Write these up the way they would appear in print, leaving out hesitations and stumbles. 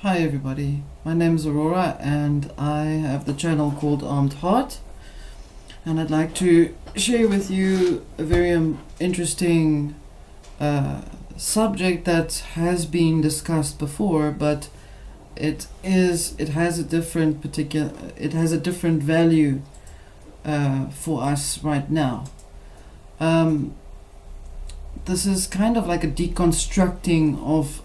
Hi everybody, my name is Aurora and I have the channel called Armed Heart, and I'd like to share with you a very interesting subject that has been discussed before, but it has a different value for us right now. This is kind of like a deconstructing of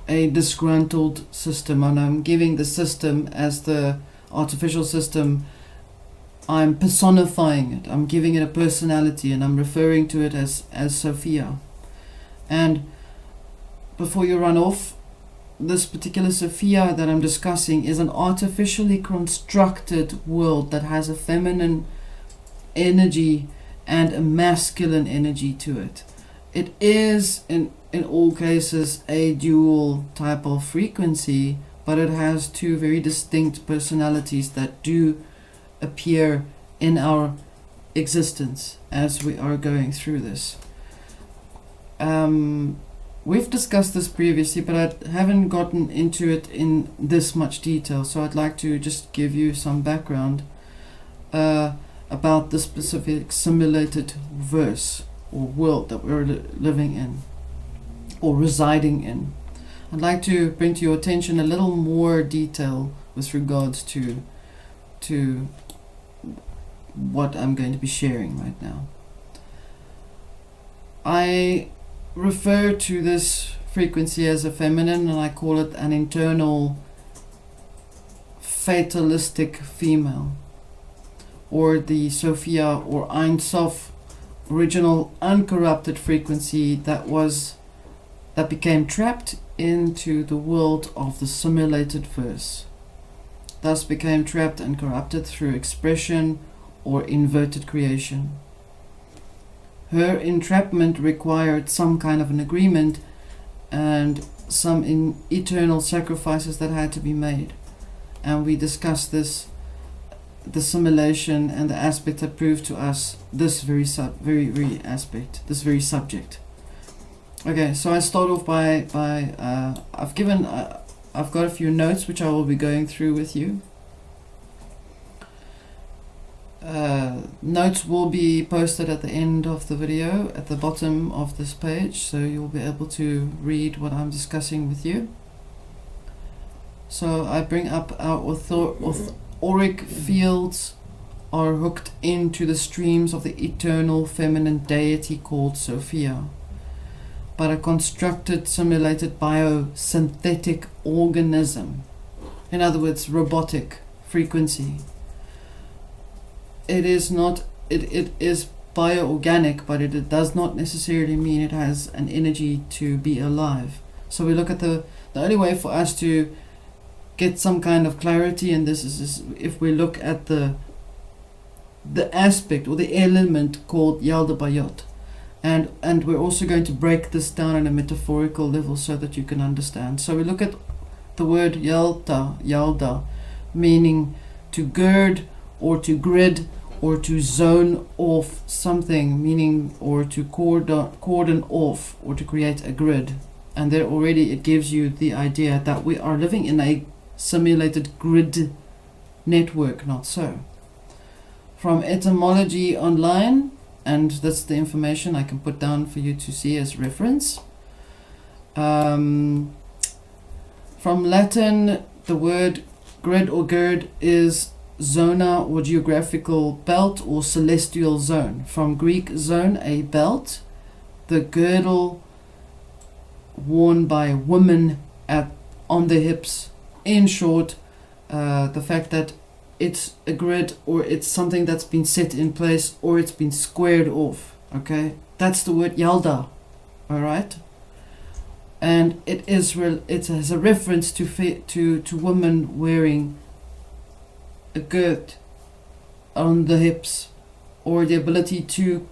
a disgruntled system, and I'm giving the system as the artificial system. I'm personifying it. I'm giving it a personality, and I'm referring to it as Sophia. And before you run off, this particular Sophia that I'm discussing is an artificially constructed world that has a feminine energy and a masculine energy to it. It is in all cases a dual type of frequency, but it has two very distinct personalities that do appear in our existence as we are going through this. We've discussed this previously, but I haven't gotten into it in this much detail, so I'd like to just give you some background about the specific simulated verse or world that we're living in or residing in. I'd like to bring to your attention a little more detail with regards to what I'm going to be sharing right now. I refer to this frequency as a feminine, and I call it an internal fatalistic female, or the Sophia or Ein Sof, original uncorrupted frequency that became trapped into the world of the simulated verse, thus became trapped and corrupted through expression or inverted creation. Her entrapment required some kind of an agreement and some eternal sacrifices that had to be made, and we discussed this, the simulation and the aspect that proved to us this very subject. Okay, so I start off by I've got a few notes which I will be going through with you. Notes will be posted at the end of the video at the bottom of this page, so you'll be able to read what I'm discussing with you. So I bring up our auric fields are hooked into the streams of the eternal feminine deity called Sophia, but a constructed, simulated biosynthetic organism. In other words, robotic frequency. It is bioorganic, but it does not necessarily mean it has an energy to be alive. So we look at the only way for us to get some kind of clarity in this is if we look at the aspect or the element called Yalda Bayot. And we're also going to break this down on a metaphorical level so that you can understand. So we look at the word Yalda, meaning to gird or to grid or to zone off something, meaning or to cordon off or to create a grid. And there already it gives you the idea that we are living in a simulated grid network, not so. From Etymology online, and that's the information I can put down for you to see as reference. From Latin, the word grid or gird is zona or geographical belt or celestial zone. From Greek zone, a belt, the girdle worn by women on the hips. In short, the fact that it's a grid or it's something that's been set in place or it's been squared off. Okay, that's the word Yalda. All right, and it has a reference to women wearing a gird on the hips, or the ability to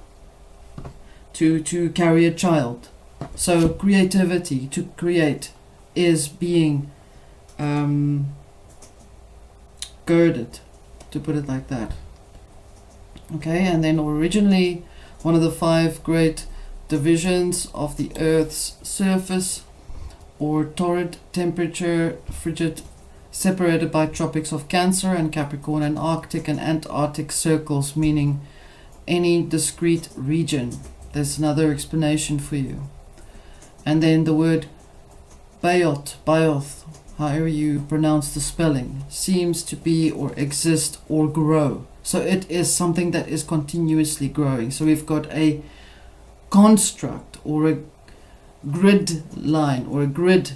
carry a child. So creativity, to create, is being girded, to put it like that. Okay, and then originally one of the 5 great divisions of the Earth's surface or torrid temperature, frigid, separated by tropics of Cancer and Capricorn and Arctic and Antarctic circles, meaning any discrete region. There's another explanation for you. And then the word Bayoth, however you pronounce the spelling, seems to be or exist or grow. So it is something that is continuously growing. So we've got a construct or a grid line or a grid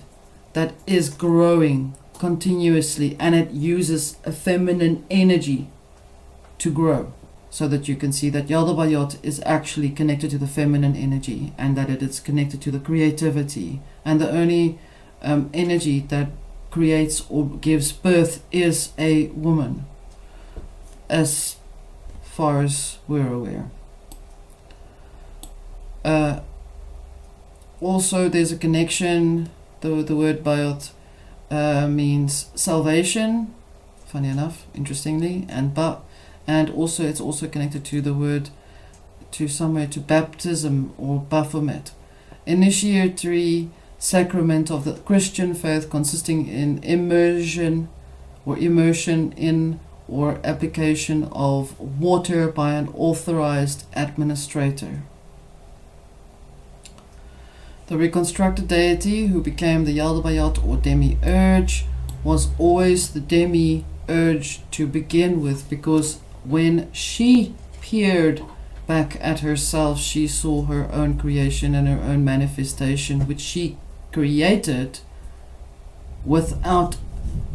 that is growing continuously, and it uses a feminine energy to grow. So that you can see that Yaldabaoth is actually connected to the feminine energy, and that it is connected to the creativity. And the only energy that creates or gives birth is a woman, as far as we're aware. Also, there's a connection. The word Bayoth means salvation, funny enough, interestingly, and also it's also connected to the word to baptism or Baphomet, initiatory sacrament of the Christian faith, consisting in immersion in or application of water by an authorized administrator. The reconstructed deity who became the Yaldabaoth or demiurge was always the demiurge to begin with, because when she peered back at herself, she saw her own creation and her own manifestation, which she created without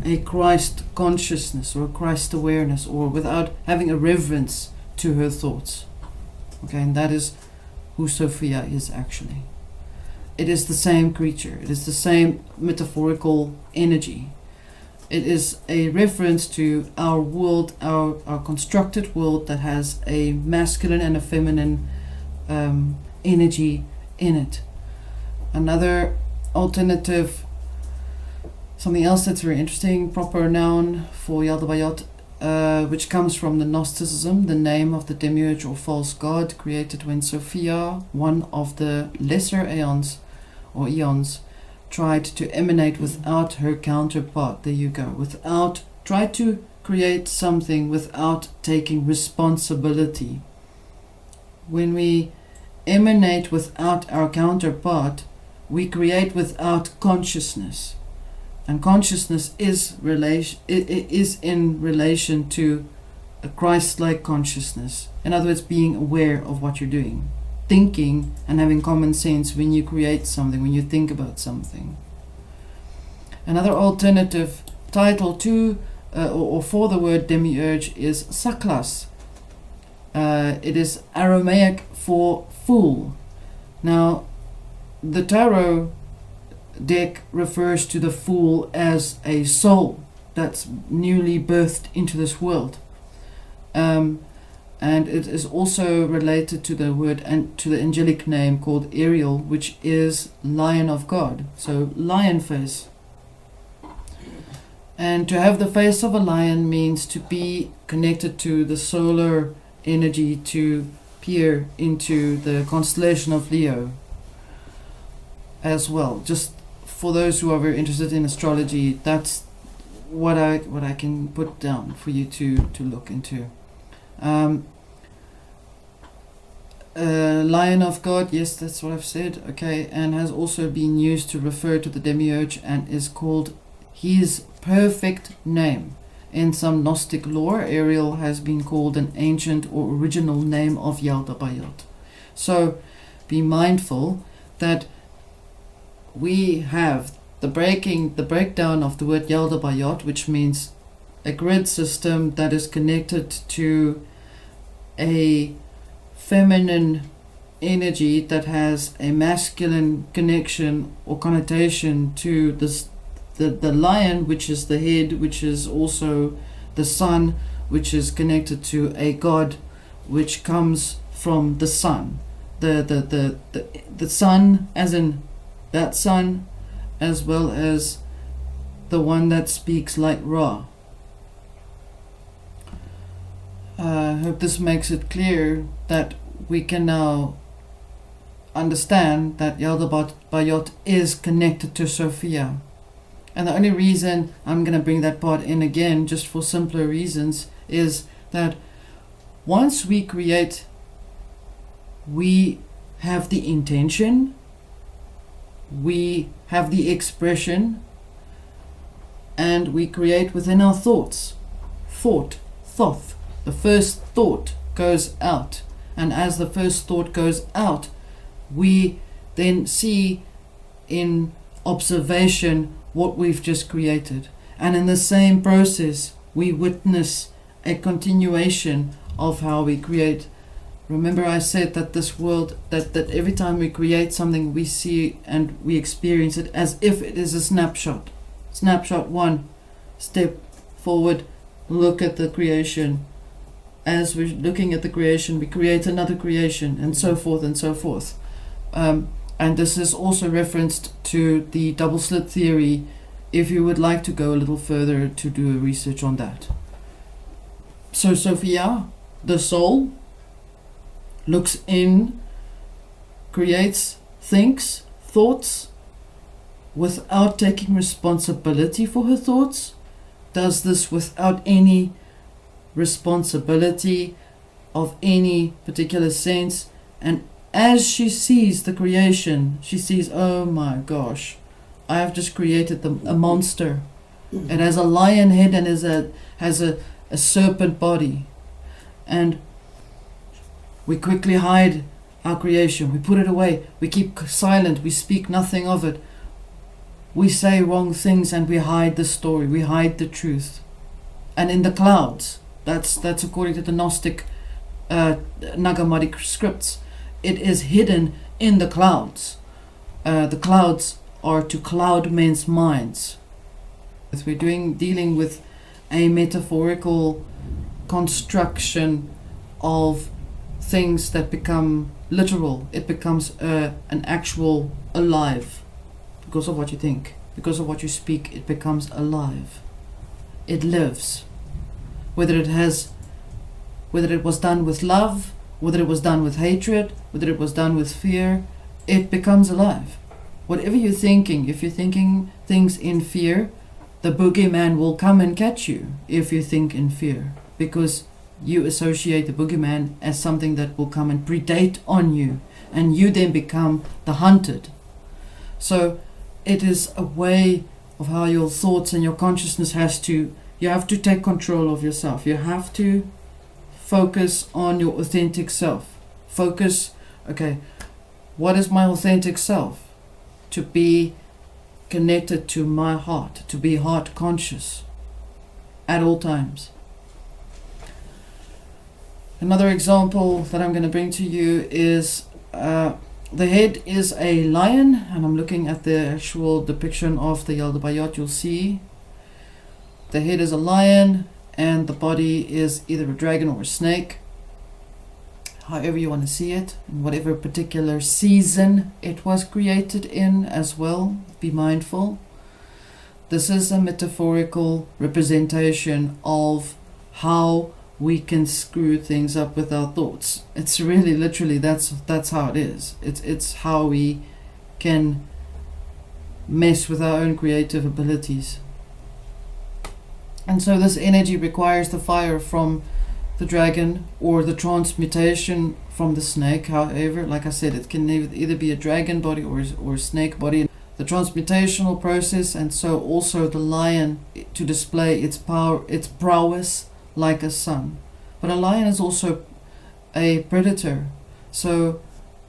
a Christ consciousness or a Christ awareness, or without having a reverence to her thoughts. Okay, and that is who Sophia is actually. It is the same creature. It is the same metaphorical energy. It is a reference to our world, our constructed world that has a masculine and a feminine energy in it. Another alternative, something else that's very interesting, proper noun for Yaldabaoth, which comes from the Gnosticism, the name of the demiurge or false god created when Sophia, one of the lesser eons, tried to emanate without her counterpart. There you go. Tried to create something without taking responsibility. When we emanate without our counterpart, we create without consciousness. And consciousness is in relation to a Christ-like consciousness. In other words, being aware of what you're doing. Thinking and having common sense when you create something, when you think about something. Another alternative title to or for the word demiurge is saklas. It is Aramaic for fool. Now, the tarot deck refers to the fool as a soul that's newly birthed into this world. And it is also related to the word and to the angelic name called Ariel, which is Lion of God. So lion face. And to have the face of a lion means to be connected to the solar energy, to peer into the constellation of Leo as well. Just for those who are very interested in astrology, that's what I can put down for you to look into. Lion of God, yes, that's what I've said, okay, and has also been used to refer to the demiurge and is called his perfect name. In some Gnostic lore, Ariel has been called an ancient or original name of Yaldabaoth. So be mindful that we have the breakdown of the word Yaldabaoth, which means a grid system that is connected to a feminine energy that has a masculine connection or connotation to the lion, which is the head, which is also the sun, which is connected to a god which comes from the sun, the sun as in that sun, as well as the one that speaks like Ra. I hope this makes it clear that we can now understand that Yaldabaoth is connected to Sophia. And the only reason I'm going to bring that part in again, just for simpler reasons, is that once we create, we have the intention, we have the expression, and we create within our thoughts. Thoth. The first thought goes out. And as the first thought goes out, we then see in observation what we've just created. And in the same process, we witness a continuation of how we create. Remember I said that this world, that every time we create something, we see and we experience it as if it is a snapshot. Snapshot one, step forward, look at the creation. As we're looking at the creation, we create another creation, and so forth and so forth. And this is also referenced to the double slit theory, if you would like to go a little further to do a research on that. So Sophia, the soul, looks in, creates, thinks, thoughts, without taking responsibility for her thoughts, does this without any responsibility of any particular sense, and as she sees the creation, she sees, oh my gosh, I have just created a monster. It has a lion head and has a serpent body, and we quickly hide our creation, we put it away, we keep silent, we speak nothing of it, we say wrong things, and we hide the story, we hide the truth. And in the clouds, that's according to the Gnostic Nag Hammadi scripts, it is hidden in the clouds. The clouds are to cloud men's minds. We're dealing with a metaphorical construction of things that become literal. It becomes an actual alive. Because of what you think, because of what you speak, it becomes alive. It lives. Whether it was done with love, whether it was done with hatred, whether it was done with fear, it becomes alive. Whatever you're thinking, if you're thinking things in fear, the boogeyman will come and catch you if you think in fear, because you associate the boogeyman as something that will come and predate on you, and you then become the hunted. So it is a way of how your thoughts and your consciousness you have to take control of yourself. You have to focus on your authentic self. Focus, okay, what is my authentic self? To be connected to my heart, to be heart conscious at all times. Another example that I'm going to bring to you is the head is a lion, and I'm looking at the actual depiction of the Yaldabaoth. You'll see the head is a lion and the body is either a dragon or a snake, however you want to see it, in whatever particular season it was created in as well. Be mindful. This is a metaphorical representation of how we can screw things up with our thoughts. It's really literally that's how it is. It's how we can mess with our own creative abilities. And so this energy requires the fire from the dragon or the transmutation from the snake. However, like I said, it can either be a dragon body or a snake body. The transmutational process, and so also the lion to display its power, its prowess, like a sun. But a lion is also a predator, so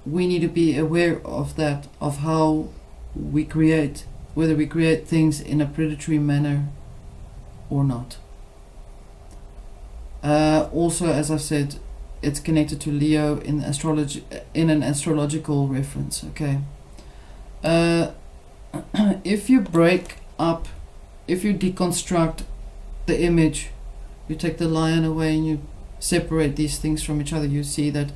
we need to be aware of that, of how we create, whether we create things in a predatory manner or not. Also, as I said, it's connected to Leo in astrology, in an astrological reference. Okay. If you break up, if you deconstruct the image, you take the lion away and you separate these things from each other, you see that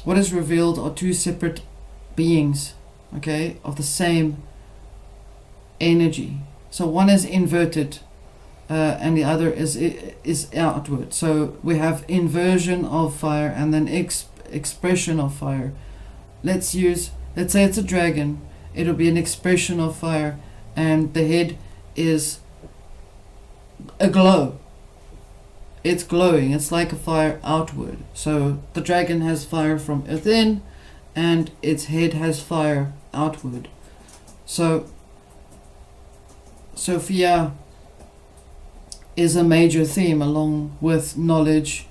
what is revealed are two separate beings, okay, of the same energy. So one is inverted and the other is outward. So we have inversion of fire and then expression of fire. let's say it's a dragon. It'll be an expression of fire, and the head is a glow. It's glowing. It's like a fire outward. So the dragon has fire from within, and its head has fire outward. So Sophia is a major theme, along with knowledge,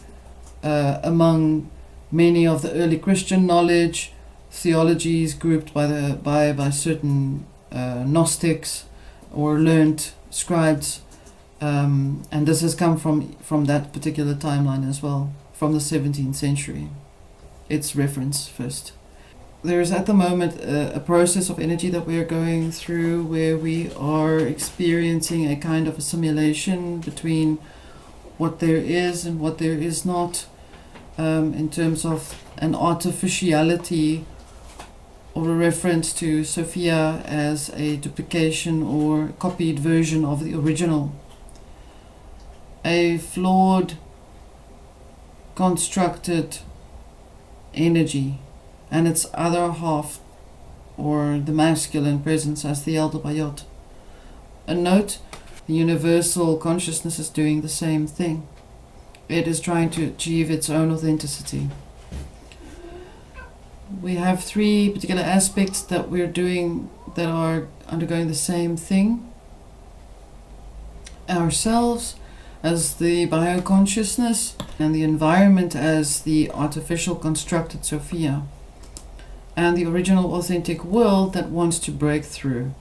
among many of the early Christian knowledge, theologies grouped by certain Gnostics or learned scribes, and this has come from that particular timeline as well, from the 17th century. Its reference first. There is at the moment a process of energy that we are going through where we are experiencing a kind of assimilation between what there is and what there is not, in terms of an artificiality or a reference to Sophia as a duplication or copied version of the original. A flawed, constructed energy, and its other half, or the masculine presence, as the elder Bayot. A note, the universal consciousness is doing the same thing. It is trying to achieve its own authenticity. We have three particular aspects that we're doing that are undergoing the same thing. Ourselves as the bioconsciousness, and the environment as the artificial constructed Sophia, and the original authentic world that wants to break through.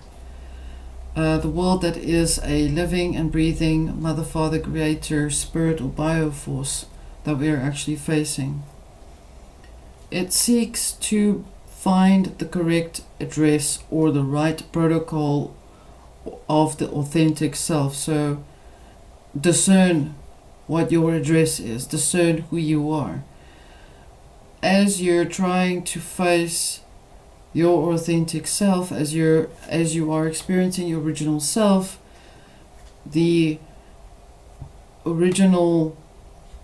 The world that is a living and breathing Mother, Father, Creator, Spirit or Bioforce that we are actually facing. It seeks to find the correct address or the right protocol of the authentic self. So discern what your address is, discern who you are. As you're trying to face your authentic self, as you are experiencing your original self, the original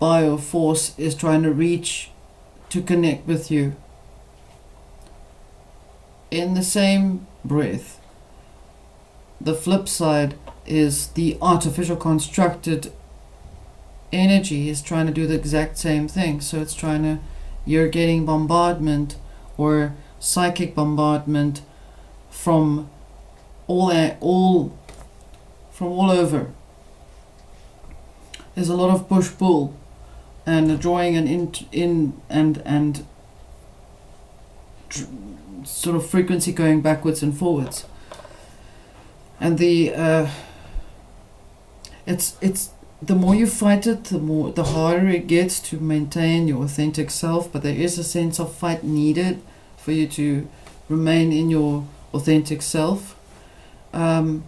bioforce is trying to reach to connect with you. In the same breath, the flip side is the artificial constructed energy is trying to do the exact same thing. So it's trying to, you're getting bombardment or psychic bombardment from all over. There's a lot of push-pull and drawing and sort of frequency going backwards and forwards. And it's the more you fight it, the harder it gets to maintain your authentic self. But there is a sense of fight needed for you to remain in your authentic self. There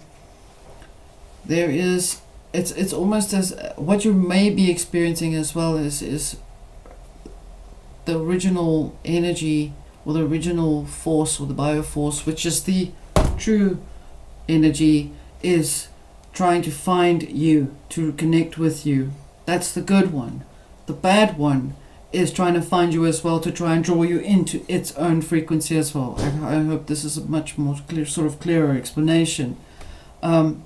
is, it's almost as what you may be experiencing as well is the original energy or the original force or the bioforce, which is the true energy, is trying to find you, to connect with you. That's the good one. The bad one is trying to find you as well, to try and draw you into its own frequency as well. I hope this is a much more clearer explanation. One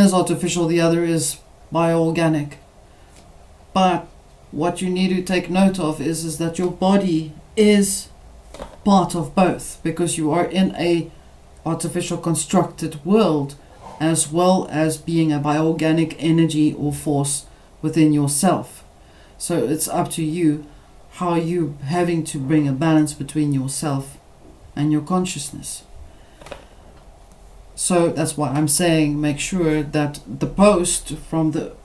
is artificial, the other is bioorganic. But what you need to take note of is that your body is part of both, because you are in a artificial constructed world as well as being a bioorganic energy or force within yourself. So it's up to you how you having to bring a balance between yourself and your consciousness. So that's why I'm saying make sure that the post from the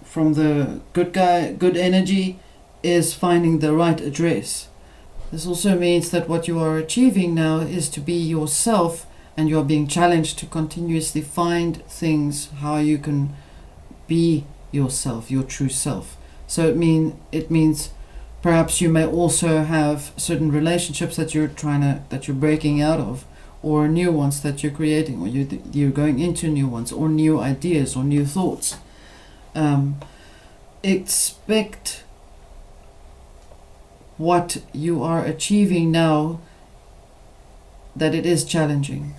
good energy is finding the right address. This also means that what you are achieving now is to be yourself, and you are being challenged to continuously find things how you can be yourself, your true self. So it means perhaps you may also have certain relationships that you're breaking out of, or new ones that you're creating, or you're going into new ones, or new ideas or new thoughts. what you are achieving now, that it is challenging.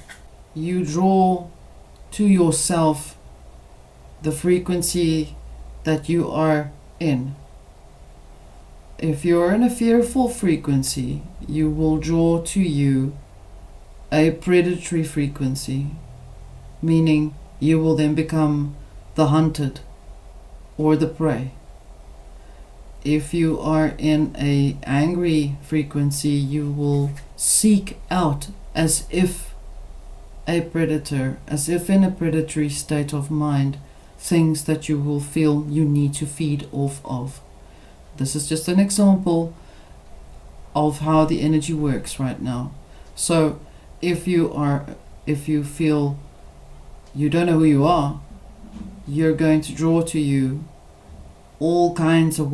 You draw to yourself the frequency that you are in. If you're in a fearful frequency, you will draw to you a predatory frequency, meaning you will then become the hunted or the prey. If you are in a angry frequency, you will seek out, as if a predator, as if in a predatory state of mind, things that you will feel you need to feed off of. This is just an example of how the energy works right now. So if you feel you don't know who you are, you're going to draw to you all kinds of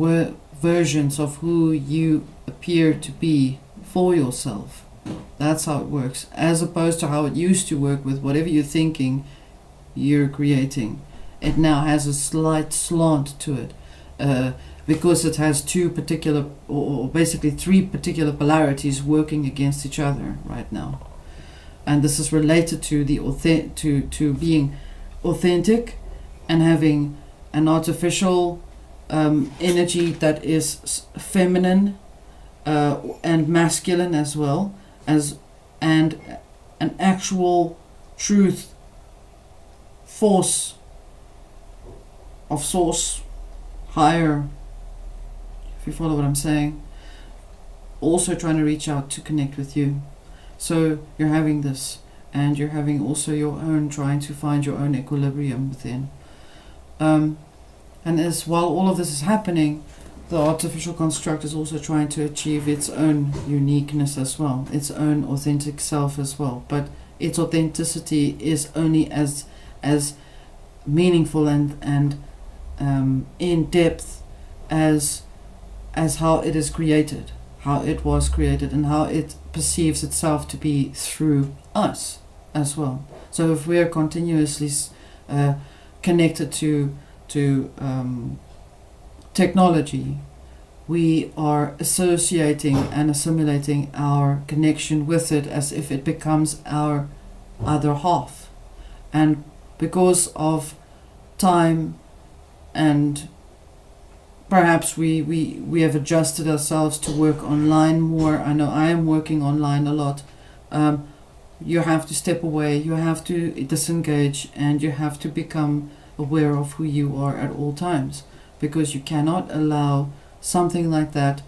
versions of who you appear to be for yourself. That's how it works, as opposed to how it used to work with whatever you're thinking you're creating. It now has a slight slant to it, because it has two particular, or basically three particular polarities working against each other right now. And this is related to the to being authentic and having an artificial energy that is feminine and masculine as well, and an actual truth force of source, higher, if you follow what I'm saying, also trying to reach out to connect with you. So you're having this, and you're having also your own, trying to find your own equilibrium within. And as while all of this is happening, the artificial construct is also trying to achieve its own uniqueness as well, its own authentic self as well. But its authenticity is only as meaningful and in depth as how it is created, how it was created, and how it perceives itself to be through us as well. So if we are continuously connected to technology, we are associating and assimilating our connection with it as if it becomes our other half. And because of time, and perhaps we have adjusted ourselves to work online more. I know I am working online a lot. You have to step away, you have to disengage, and you have to become aware of who you are at all times, because you cannot allow something like that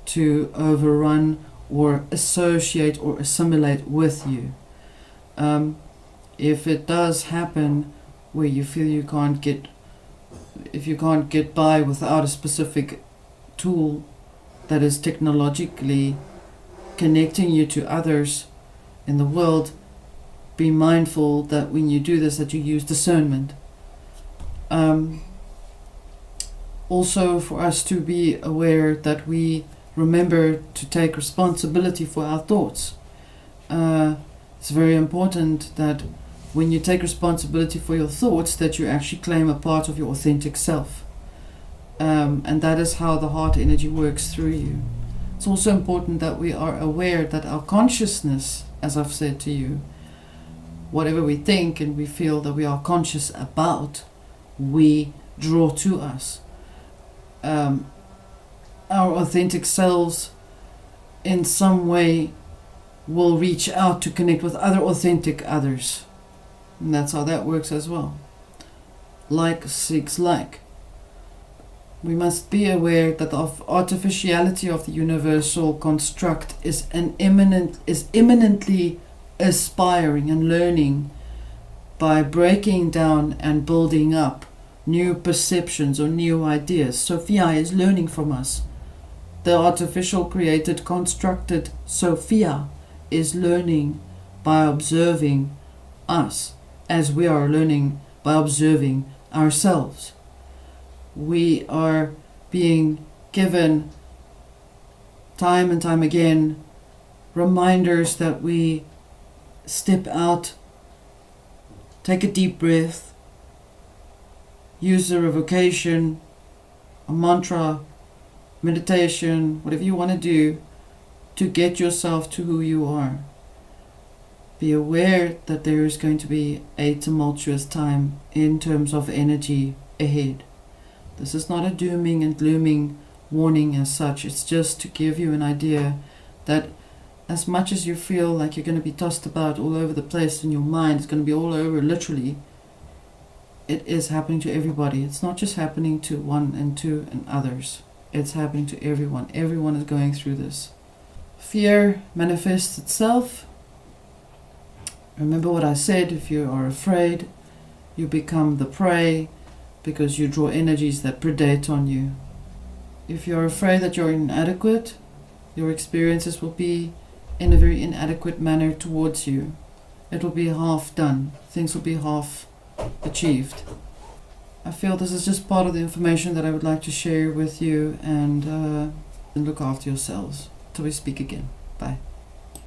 to overrun or associate or assimilate with you. If it does happen where you feel you can't get by without a specific tool that is technologically connecting you to others in the world, be mindful that when you do this, that you use discernment. Also for us to be aware that we remember to take responsibility for our thoughts. It's very important that when you take responsibility for your thoughts, that you actually claim a part of your authentic self. And that is how the heart energy works through you. It's also important that we are aware that our consciousness, as I've said to you, whatever we think and we feel that we are conscious about, we draw to us. Our authentic selves in some way will reach out to connect with other authentic others. And that's how that works as well. Like seeks like. We must be aware that the artificiality of the universal construct is imminently aspiring and learning by breaking down and building up new perceptions or new ideas. Sophia is learning from us. The artificial created, constructed Sophia is learning by observing us, as we are learning by observing ourselves. We are being given time and time again reminders that we step out, take a deep breath, use a revocation, a mantra, meditation, whatever you want to do to get yourself to who you are. Be aware that there is going to be a tumultuous time in terms of energy ahead. This is not a dooming and glooming warning as such. It's just to give you an idea that as much as you feel like you're going to be tossed about all over the place in your mind, it's going to be all over literally, it is happening to everybody. It's not just happening to one and two and others. It's happening to everyone. Everyone is going through this. Fear manifests itself. Remember what I said, if you are afraid, you become the prey because you draw energies that predate on you. If you're afraid that you're inadequate, your experiences will be in a very inadequate manner towards you. It will be half done. Things will be half achieved. I feel this is just part of the information that I would like to share with you, and look after yourselves. Till we speak again. Bye.